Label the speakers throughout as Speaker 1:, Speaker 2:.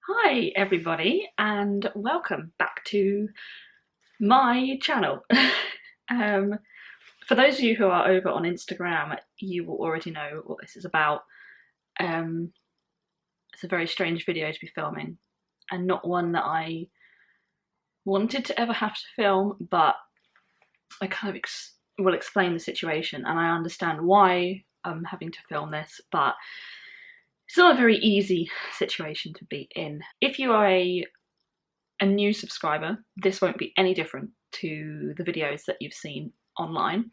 Speaker 1: Hi everybody and welcome back to my channel. um, for those of you who are over on Instagram, you will already know what this is about. It's a very strange video to be filming and not one that I wanted to ever have to film, but I kind of will explain the situation and I understand why I'm having to film this, but it's not a very easy situation to be in. If you are a new subscriber, this won't be any different to the videos that you've seen online,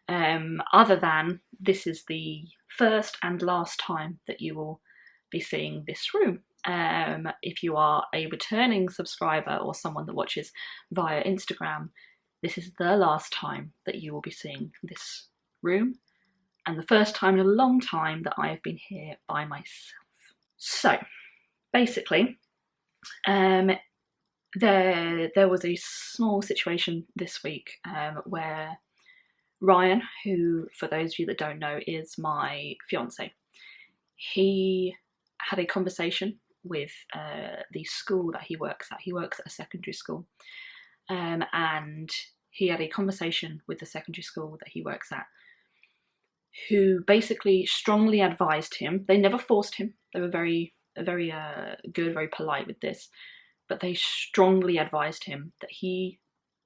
Speaker 1: other than this is the first and last time that you will be seeing this room. If you are a returning subscriber or someone that watches via Instagram, this is the last time that you will be seeing this room, and the first time in a long time that I have been here by myself. So basically, there was a small situation this week where Ryan, who for those of you that don't know is my fiance, he had a conversation with the school that he works at. He works at a secondary school, and he had a conversation with the secondary school that he works at, who basically strongly advised him. They never forced him. They were very good, very polite with this, but they strongly advised him that he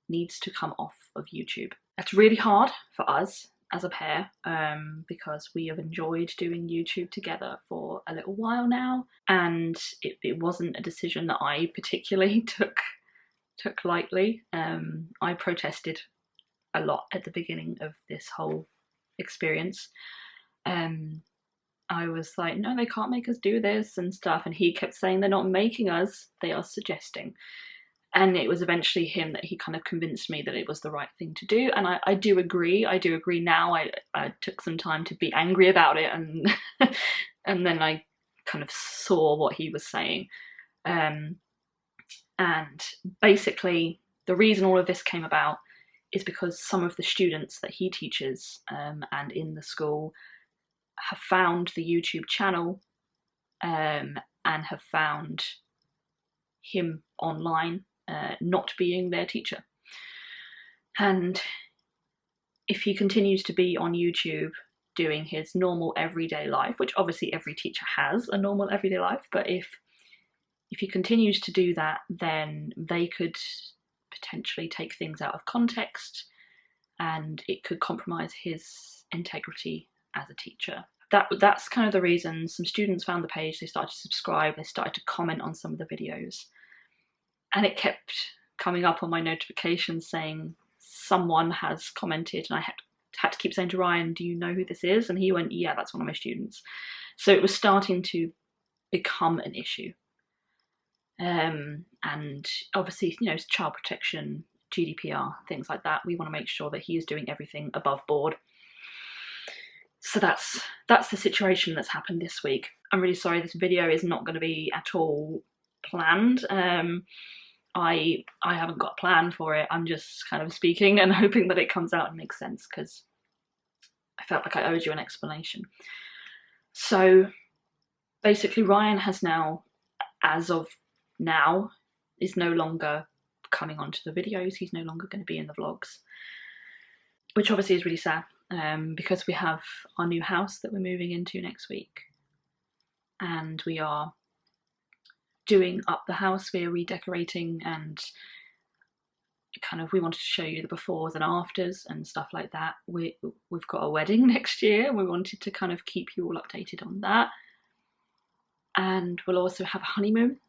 Speaker 1: needs to come off of YouTube. That's really hard for us as a pair, because we have enjoyed doing YouTube together for a little while now, and it wasn't a decision that I particularly took lightly. I protested a lot at the beginning of this whole experience. I was like, no, they can't make us do this and stuff, and he kept saying they're not making us, they are suggesting. And it was eventually him that he kind of convinced me that it was the right thing to do, and I do agree. I do agree now. I took some time to be angry about it, and and then I kind of saw what he was saying. And basically the reason all of this came about is because some of the students that he teaches and in the school have found the YouTube channel and have found him online not being their teacher. And if he continues to be on YouTube doing his normal everyday life, which obviously every teacher has a normal everyday life, but if he continues to do that, then they could potentially take things out of context and it could compromise his integrity as a teacher. That's kind of the reason. Some students found the page, they started to subscribe, they started to comment on some of the videos, and it kept coming up on my notifications saying someone has commented, and I had to keep saying to Ryan, do you know who this is? And he went, yeah, that's one of my students. So it was starting to become an issue. And obviously, you know, child protection, GDPR, things like that. We want to make sure that he is doing everything above board. So that's the situation that's happened this week. I'm really sorry this video is not going to be at all planned. I haven't got a plan for it. I'm just kind of speaking and hoping that it comes out and makes sense, because I felt like I owed you an explanation. So basically Ryan has now, as of now, is no longer coming onto the videos. He's no longer going to be in the vlogs, which obviously is really sad, because we have our new house that we're moving into next week, and we are doing up the house. We're redecorating, and kind of we wanted to show you the befores and afters and stuff like that. We've got a wedding next year. We wanted to kind of keep you all updated on that, and we'll also have a honeymoon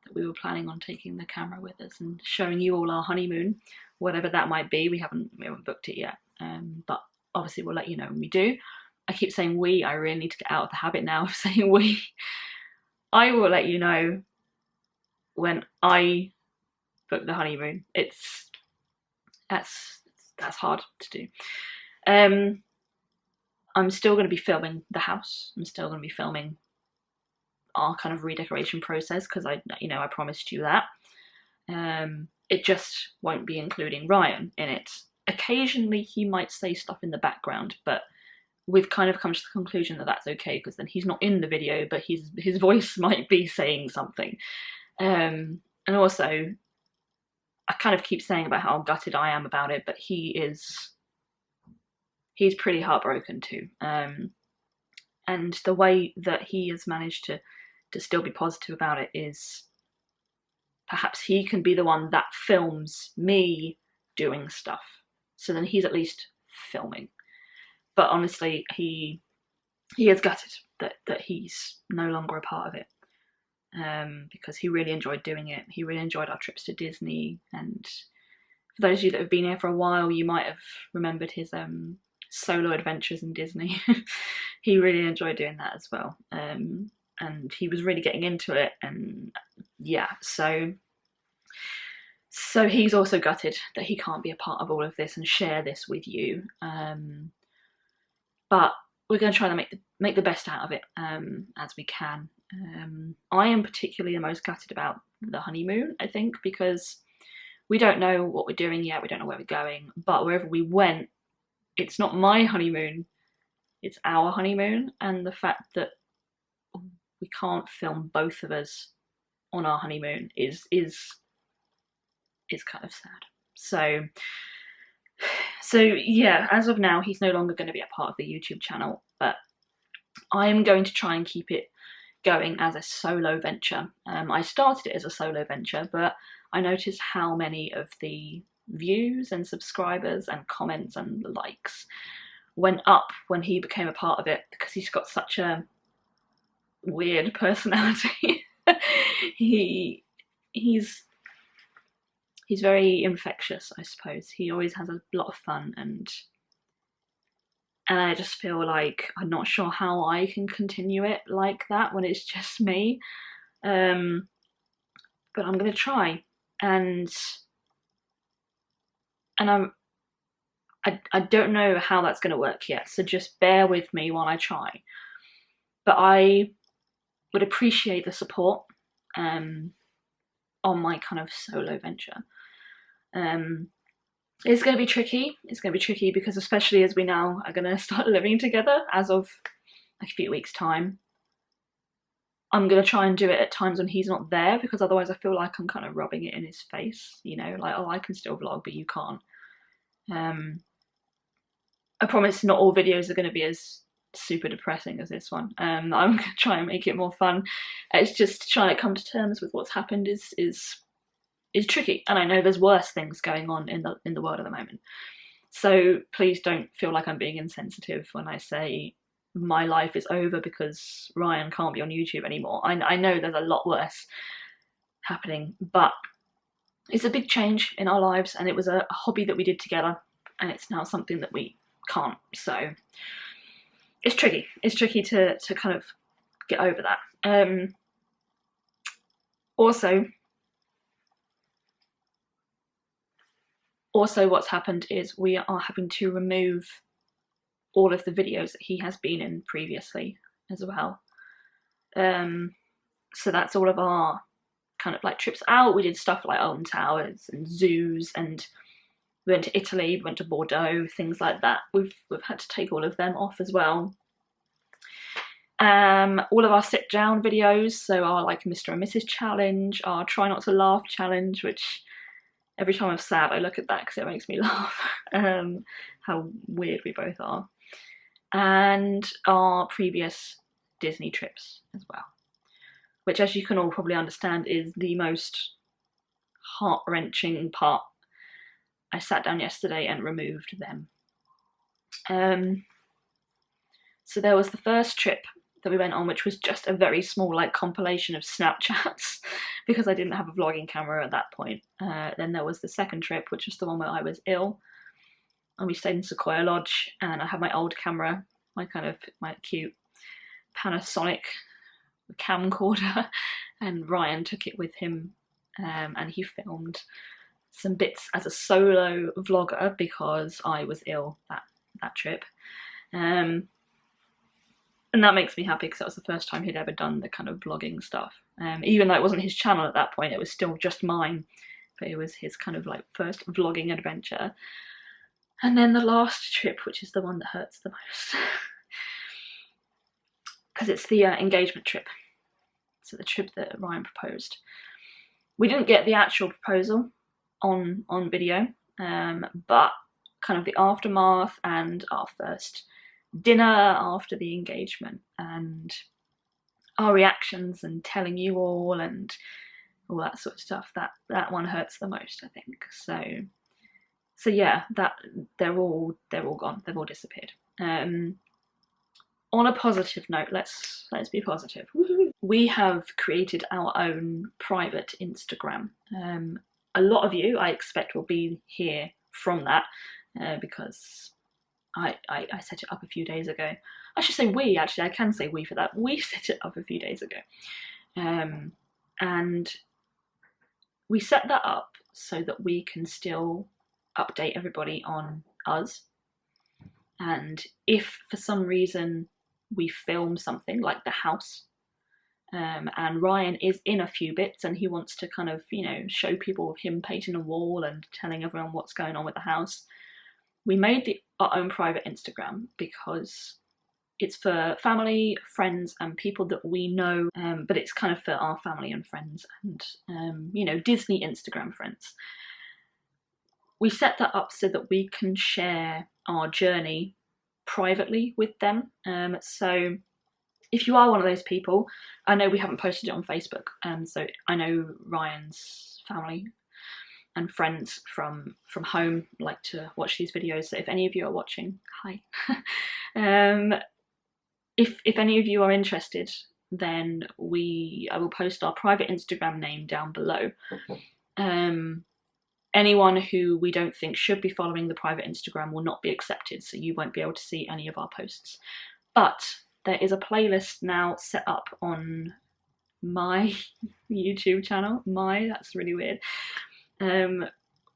Speaker 1: that we were planning on taking the camera with us and showing you all our honeymoon, whatever that might be. We haven't booked it yet, but obviously we'll let you know when we do. I keep saying we. I really need to get out of the habit now of saying we. I will let you know when I book the honeymoon. That's hard to do. I'm still going to be filming the house. I'm still going to be filming our kind of redecoration process, because I promised you that. It just won't be including Ryan in it. Occasionally he might say stuff in the background, but we've kind of come to the conclusion that that's okay, because then he's not in the video, but his voice might be saying something. And also, I kind of keep saying about how gutted I am about it, but he's pretty heartbroken too. And the way that he has managed to still be positive about it is perhaps he can be the one that films me doing stuff. So then he's at least filming. But honestly, he is gutted that he's no longer a part of it. Because he really enjoyed doing it. He really enjoyed our trips to Disney. And for those of you that have been here for a while, you might have remembered his solo adventures in Disney. He really enjoyed doing that as well. And he was really getting into it. And yeah, so he's also gutted that he can't be a part of all of this and share this with you. But we're going to try to make the best out of it as we can. I am particularly the most gutted about the honeymoon, I think, because we don't know what we're doing yet. We don't know where we're going. But wherever we went, it's not my honeymoon. It's our honeymoon. And the fact that we can't film both of us on our honeymoon is kind of sad. So yeah, as of now, he's no longer going to be a part of the YouTube channel, but I am going to try and keep it going as a solo venture. I started it as a solo venture, but I noticed how many of the views and subscribers and comments and likes went up when he became a part of it, because he's got such a weird personality. He's very infectious, I suppose. He always has a lot of fun, and I just feel like I'm not sure how I can continue it like that when it's just me. But I'm going to try, and I don't know how that's going to work yet, so just bear with me while I try. But I would appreciate the support on my kind of solo venture. It's going to be tricky. It's going to be tricky because, especially as we now are going to start living together as of a few weeks' time, I'm going to try and do it at times when he's not there, because otherwise I feel like I'm kind of rubbing it in his face, you know, like, oh, I can still vlog, but you can't. I promise not all videos are going to be as super depressing as this one. I'm going to try and make it more fun. It's just trying to come to terms with what's happened is tricky, and I know there's worse things going on in the world at the moment. So please don't feel like I'm being insensitive when I say my life is over because Ryan can't be on YouTube anymore. I know there's a lot worse happening, but it's a big change in our lives, and it was a hobby that we did together, and it's now something that we can't. So it's tricky. It's tricky to kind of get over that. Also, what's happened is we are having to remove all of the videos that he has been in previously as well. So that's all of our kind of like trips out. We did stuff like Alton Towers and zoos, and we went to Italy, we went to Bordeaux, things like that. We've had to take all of them off as well. All of our sit down videos, so our like Mr. and Mrs. challenge, our try not to laugh challenge, which every time I'm sad I look at that because it makes me laugh. How weird we both are. And our previous Disney trips as well, which, as you can all probably understand, is the most heart-wrenching part. I sat down yesterday and removed them. So there was the first trip that we went on, which was just a very small like compilation of Snapchats because I didn't have a vlogging camera at that point. Then there was the second trip, which was the one where I was ill, and we stayed in Sequoia Lodge, and I had my old camera, my cute Panasonic camcorder, and Ryan took it with him, and he filmed some bits as a solo vlogger because I was ill that trip. And that makes me happy because that was the first time he'd ever done the kind of vlogging stuff. Even though it wasn't his channel at that point, it was still just mine, but it was his kind of like first vlogging adventure. And then the last trip, which is the one that hurts the most, because it's the engagement trip. So the trip that Ryan proposed. We didn't get the actual proposal on video, but kind of the aftermath and our first dinner after the engagement and our reactions and telling you all and all that sort of stuff, that one hurts the most, I think. So yeah, that they're all gone. They've all disappeared. On a positive note, let's be positive. We have created our own private Instagram. A lot of you, I expect, will be here from that because I set it up a few days ago. I should say we, actually. I can say we for that. We set it up a few days ago. And we set that up so that we can still update everybody on us. And if for some reason we film something like the house, and Ryan is in a few bits and he wants to kind of, show people him painting a wall and telling everyone what's going on with the house, we made our own private Instagram because it's for family, friends, and people that we know, but it's kind of for our family and friends and, Disney Instagram friends. We set that up so that we can share our journey privately with them. So if you are one of those people, I know we haven't posted it on Facebook, so I know Ryan's family and friends from home like to watch these videos. So if any of you are watching, hi. If any of you are interested, then I will post our private Instagram name down below. Anyone who we don't think should be following the private Instagram will not be accepted, so you won't be able to see any of our posts. But there is a playlist now set up on my YouTube channel. That's really weird.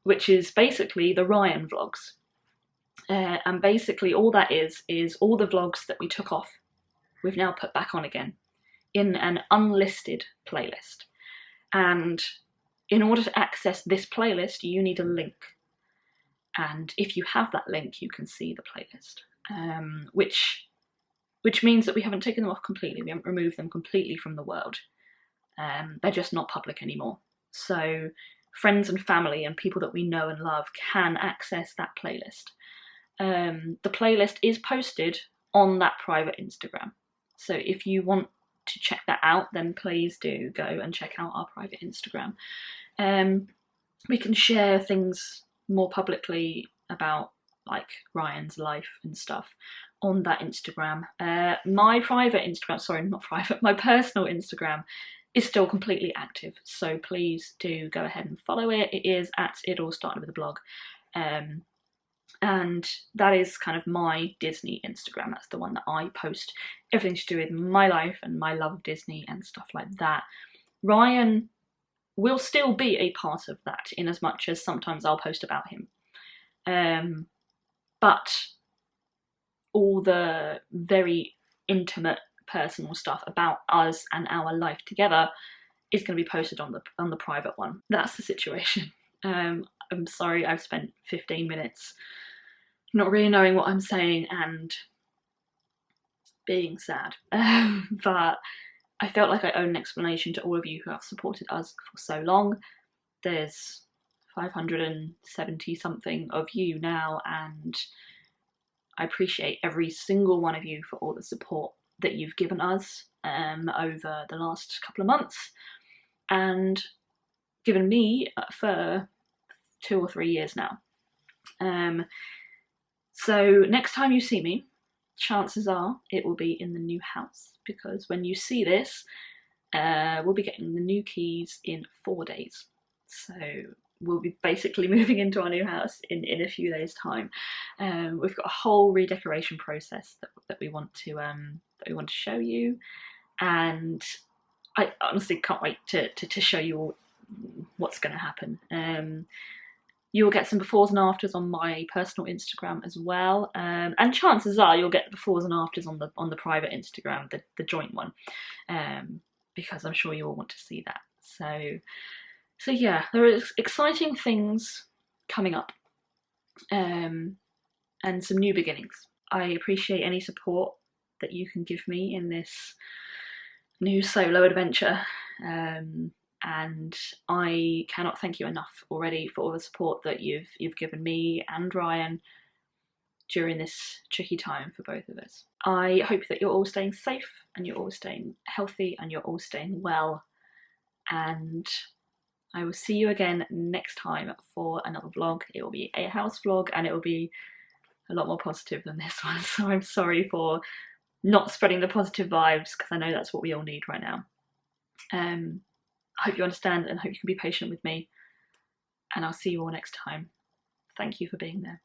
Speaker 1: Which is basically the Ryan vlogs. And basically all that is all the vlogs that we took off, we've now put back on again in an unlisted playlist. And in order to access this playlist, you need a link. And if you have that link, you can see the playlist, which means that we haven't taken them off completely. We haven't removed them completely from the world. They're just not public anymore. So friends and family and people that we know and love can access that playlist. The playlist is posted on that private Instagram. So if you want to check that out, then please do go and check out our private Instagram. We can share things more publicly about like Ryan's life and stuff on that Instagram. My private Instagram, sorry, not private, my personal Instagram is still completely active. So please do go ahead and follow it. It is at It All Started With a Blog. And that is kind of my Disney Instagram. That's the one that I post everything to do with my life and my love of Disney and stuff like that. Ryan will still be a part of that, in as much as sometimes I'll post about him. But all the very intimate personal stuff about us and our life together is going to be posted on the private one. That's the situation. I'm sorry I've spent 15 minutes not really knowing what I'm saying and being sad. But I felt like I owe an explanation to all of you who have supported us for so long. There's 570 something of you now, and I appreciate every single one of you for all the support that you've given us over the last couple of months and given me for 2 or 3 years now. So next time you see me, chances are it will be in the new house, because when you see this, we'll be getting the new keys in 4 days. So we'll be basically moving into our new house in a few days' time. We've got a whole redecoration process that we want to show you, and I honestly can't wait to show you all what's going to happen. You'll get some befores and afters on my personal Instagram as well, and chances are you'll get the befores and afters on the private Instagram, the joint one, because I'm sure you all want to see that. So yeah, there are exciting things coming up, and some new beginnings. I appreciate any support that you can give me in this new solo adventure. and I cannot thank you enough already for all the support that you've given me and Ryan during this tricky time for both of us. I hope that you're all staying safe and you're all staying healthy and you're all staying well, and I will see you again next time for another vlog. It will be a house vlog and it will be a lot more positive than this one, so I'm sorry for not spreading the positive vibes, because I know that's what we all need right now. I hope you understand and hope you can be patient with me, and I'll see you all next time. Thank you for being there.